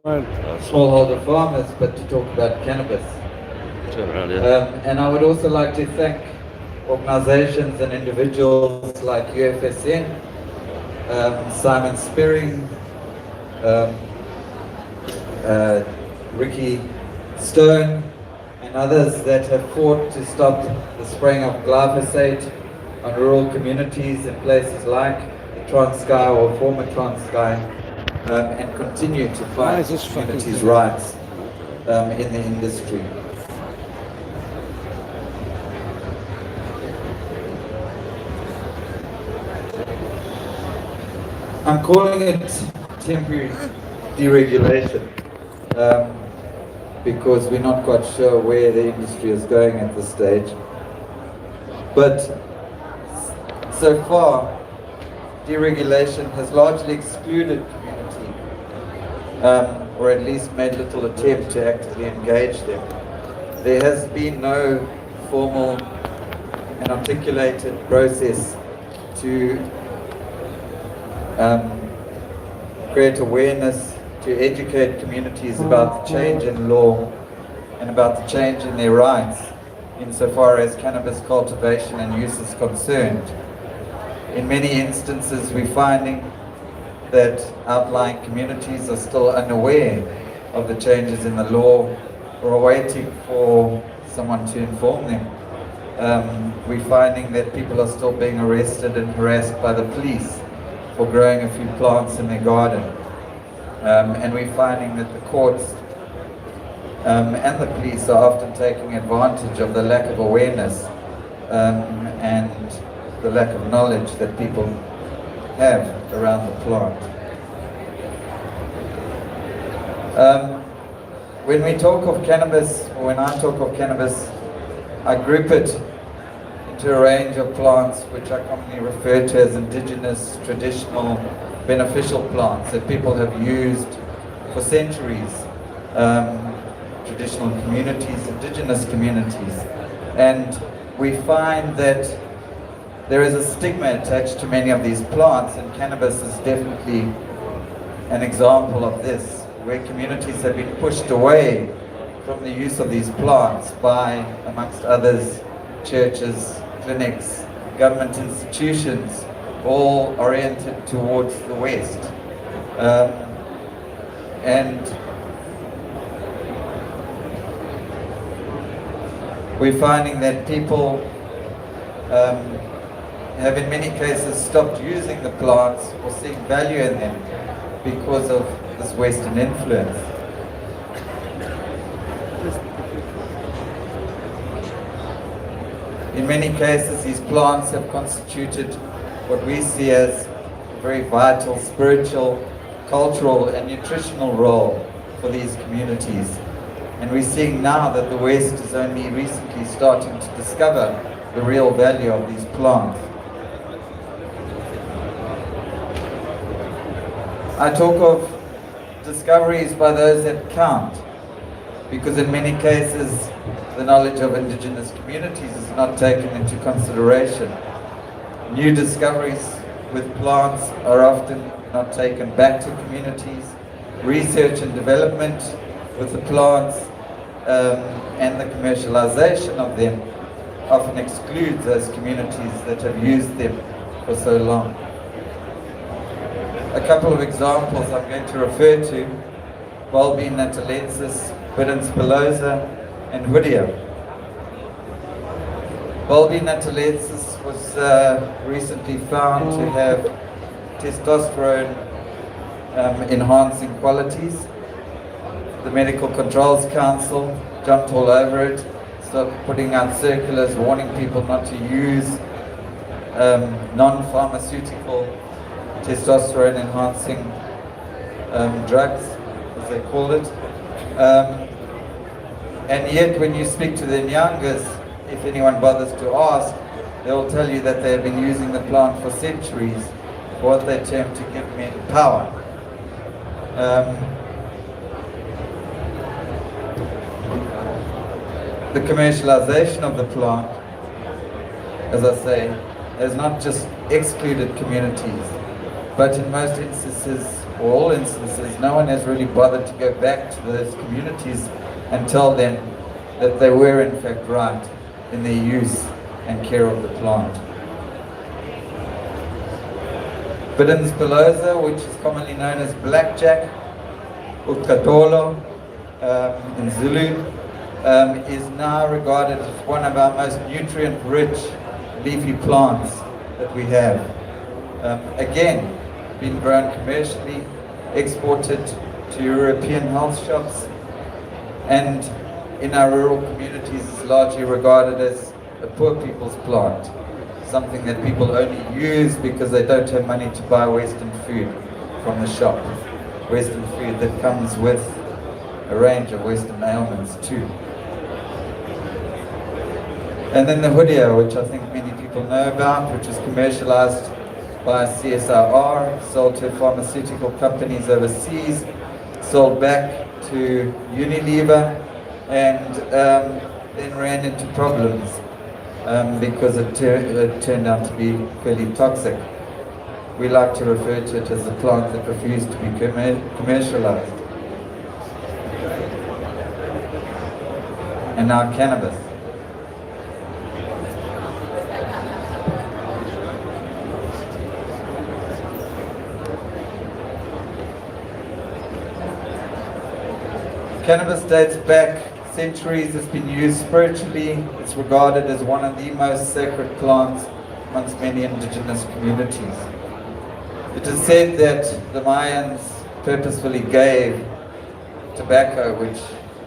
smallholder farmers, but to talk about cannabis. And I would also like to thank organizations and individuals like UFSN, Simon Spearing, um, Ricky Stone, and others that have fought to stop the spraying of glyphosate on rural communities in places like the Transkei or former Transkei, and continue to fight communities' rights in the industry. I'm calling it temporary deregulation because we're not quite sure where the industry is going at this stage. But so far, deregulation has largely excluded community, or at least made little attempt to actively engage them. There has been no formal and articulated process to create awareness, to educate communities about the change in law and about the change in their rights insofar as cannabis cultivation and use is concerned. In many instances, we're finding that outlying communities are still unaware of the changes in the law or are waiting for someone to inform them. We're finding that people are still being arrested and harassed by the police for growing a few plants in their garden. And we're finding that the courts and the police are often taking advantage of the lack of awareness and the lack of knowledge that people have around the plant. When we talk of cannabis, or when I talk of cannabis, I group it into a range of plants which I commonly refer to as indigenous, traditional, beneficial plants that people have used for centuries. Traditional communities, indigenous communities. And we find that there is a stigma attached to many of these plants, and cannabis is definitely an example of this, where communities have been pushed away from the use of these plants by, amongst others, churches, clinics, government institutions, all oriented towards the West. And we're finding that people have in many cases stopped using the plants or seeing value in them because of this Western influence. In many cases, these plants have constituted what we see as a very vital spiritual, cultural and nutritional role for these communities. And we're seeing now that the West is only recently starting to discover the real value of these plants. I talk of discoveries by those that count, because in many cases the knowledge of indigenous communities is not taken into consideration. New discoveries with plants are often not taken back to communities. Research and development with the plants and the commercialization of them often excludes those communities that have used them for so long. A couple of examples I'm going to refer to: Bulbine natalensis, Bidens pilosa, and Hoodia. Bulbine natalensis was recently found to have testosterone enhancing qualities. The Medical Controls Council jumped all over it, started putting out circulars warning people not to use non-pharmaceutical testosterone enhancing drugs, as they call it. And yet when you speak to the Nyangas, if anyone bothers to ask, they will tell you that they have been using the plant for centuries for what they term to give men power. The commercialization of the plant, as I say, has not just excluded communities, but in most instances or all instances, no one has really bothered to go back to those communities and tell them that they were in fact right in their use and care of the plant. Bidens pilosa, which is commonly known as blackjack, Utkatolo in Zulu, is now regarded as one of our most nutrient-rich leafy plants that we have. Again, being grown commercially, exported to European health shops, and in our rural communities is largely regarded as a poor people's plant, something that people only use because they don't have money to buy Western food from the shop. Western food that comes with a range of Western ailments too. And then the hudia, which I think many people know about, which is commercialized by CSIR, sold to pharmaceutical companies overseas, sold back to Unilever, and then ran into problems because it turned out to be fairly toxic. We like to refer to it as a plant that refused to be commercialized. And now cannabis. Cannabis dates back centuries. It's been used spiritually. It's regarded as one of the most sacred plants amongst many indigenous communities. It is said that the Mayans purposefully gave tobacco, which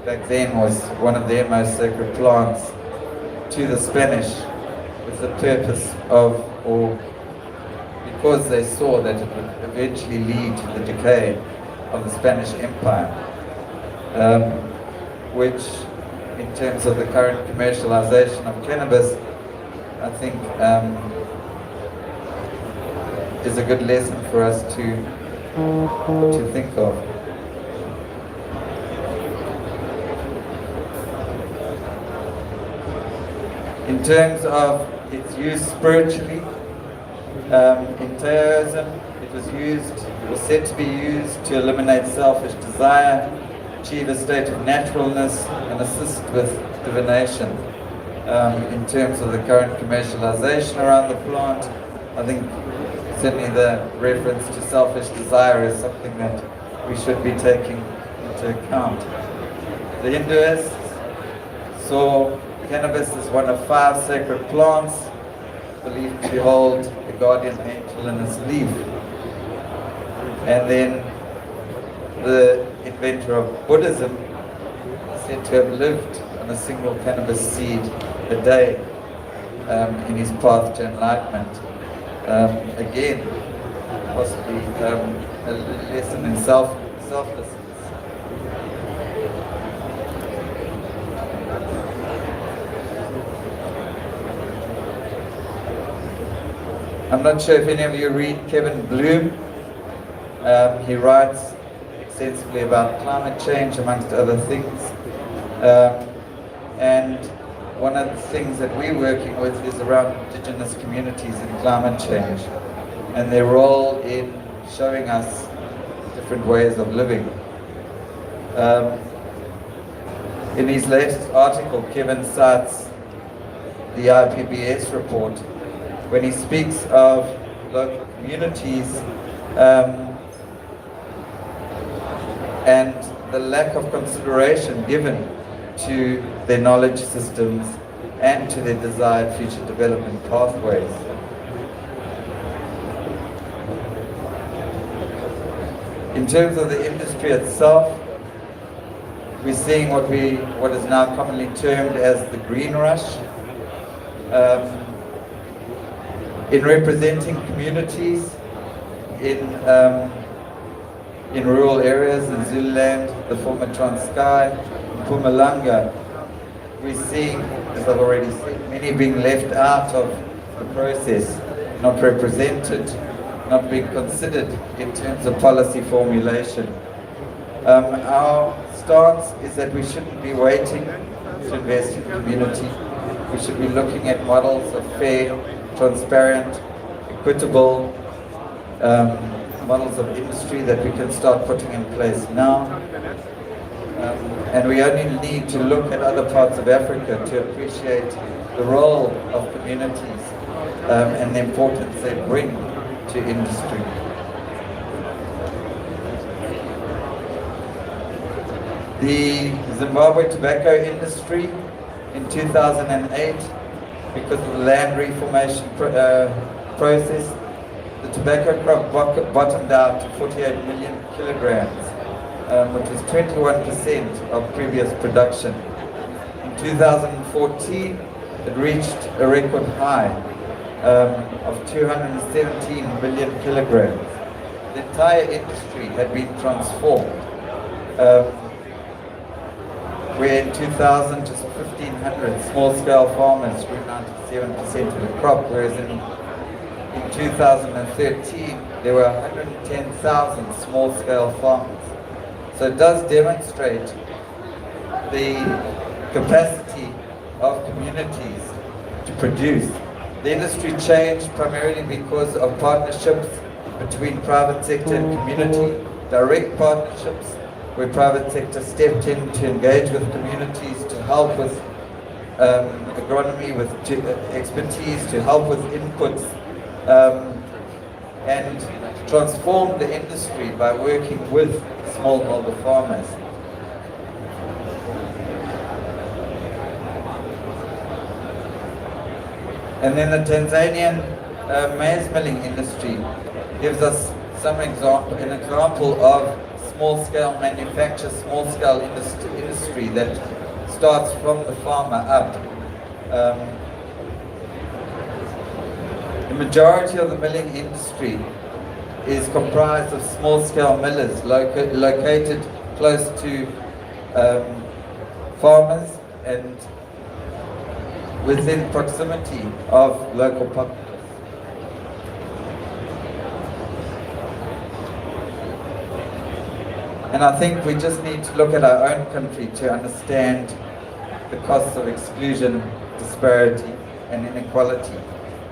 back then was one of their most sacred plants, to the Spanish with the purpose of, or because they saw that it would eventually lead to the decay of the Spanish Empire. Which, in terms of the current commercialization of cannabis, I think is a good lesson for us to think of. In terms of its use spiritually, in Taoism, it was said to be used to eliminate selfish desire, achieve a state of naturalness, and assist with divination. In terms of the current commercialization around the plant, I think certainly the reference to selfish desire is something that we should be taking into account. The Hinduists saw cannabis as one of 5 sacred plants believed to hold the guardian angel in its leaf. And then the inventor of Buddhism is said to have lived on a single cannabis seed a day in his path to enlightenment. Again, possibly a lesson in selflessness. I'm not sure if any of you read Kevin Bloom. He writes extensively about climate change, amongst other things. And one of the things that we're working with is around indigenous communities and climate change, and their role in showing us different ways of living. In his latest article, Kevin cites the IPBS report when he speaks of local communities and the lack of consideration given to their knowledge systems and to their desired future development pathways. In terms of the industry itself, we're seeing what is now commonly termed as the green rush. In representing communities in rural areas in Zululand, the former Transkei, Mpumalanga, we're seeing, as I've already said, many being left out of the process, not represented, not being considered in terms of policy formulation. Our stance is that we shouldn't be waiting to invest in community. We should be looking at models of fair, transparent, equitable models of industry that we can start putting in place now. And we only need to look at other parts of Africa to appreciate the role of communities and the importance they bring to industry. The Zimbabwe tobacco industry in 2008, because of the land reformation process, the tobacco crop bottomed out to 48 million kilograms, which was 21% of previous production. In 2014, it reached a record high of 217 million kilograms. The entire industry had been transformed. Where in 2000, just 1,500 small-scale farmers grew 97% of the crop, whereas in 2013, there were 110,000 small-scale farmers. So it does demonstrate the capacity of communities to produce. The industry changed primarily because of partnerships between private sector and community, direct partnerships, where private sector stepped in to engage with communities, to help with agronomy, with expertise, to help with inputs, and transform the industry by working with smallholder farmers. And then the Tanzanian maize milling industry gives us an example of small-scale manufacture, small-scale industry that starts from the farmer up. The majority of the milling industry is comprised of small-scale millers located close to farmers and within proximity of local populations. And I think we just need to look at our own country to understand the costs of exclusion, disparity, and inequality,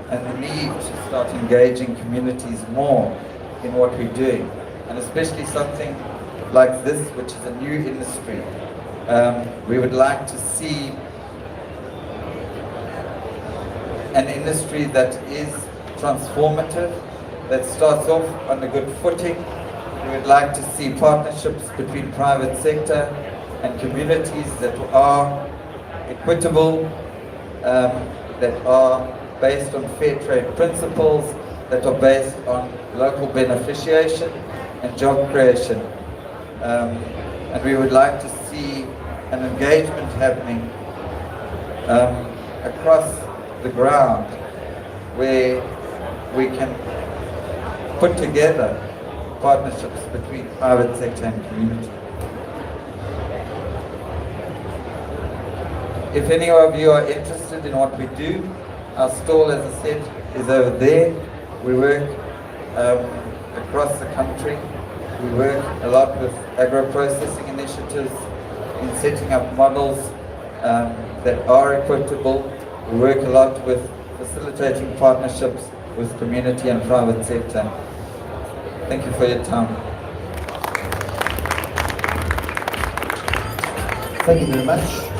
and the need to start engaging communities more in what we're doing, and especially something like this, which is a new industry. We would like to see an industry that is transformative, that starts off on a good footing. We would like to see partnerships between private sector and communities that are equitable, that are based on fair trade principles, that are based on local beneficiation and job creation. And we would like to see an engagement happening across the ground where we can put together partnerships between private sector and community. If any of you are interested in what we do, our stall, as I said, is over there. We work across the country. We work a lot with agro-processing initiatives in setting up models that are equitable. We work a lot with facilitating partnerships with community and private sector. Thank you for your time. Thank you very much.